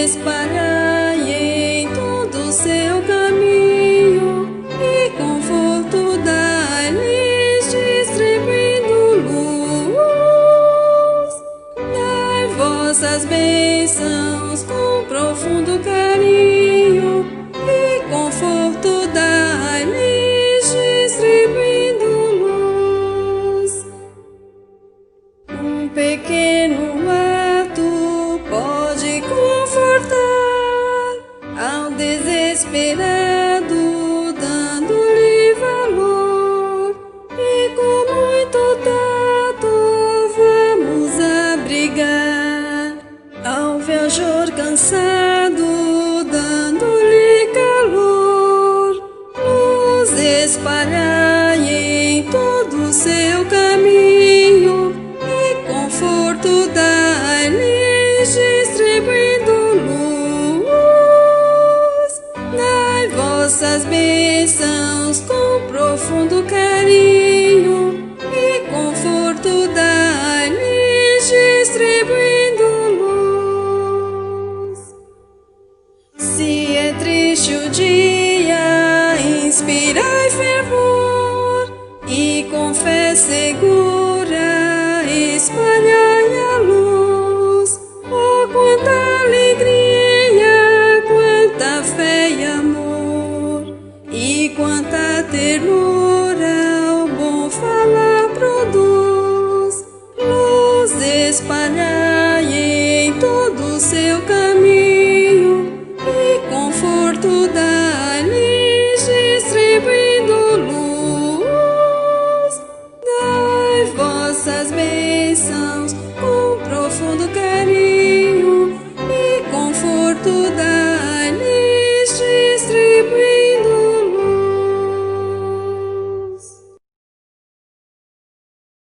espalhai em todo o seu caminho, e conforto dai-lhes, distribuindo luz. Dai vossas bênçãos com profundo carinho, e conforto dai-lhes, distribuindo luz. Um pequeno ato pode confortar ao desesperado, dando-lhe valor, e com muito tato vamos abrigar ao viajor cansado, dando-lhe calor. Luz espalhai em todo o seu caminho, e conforto dai-lhes, distribuindo luz. Dai vossas bênçãos com profundo carinho, e conforto dai-lhes, distribuindo luz. Se é triste o dia, inspirai fervor, e com fé segura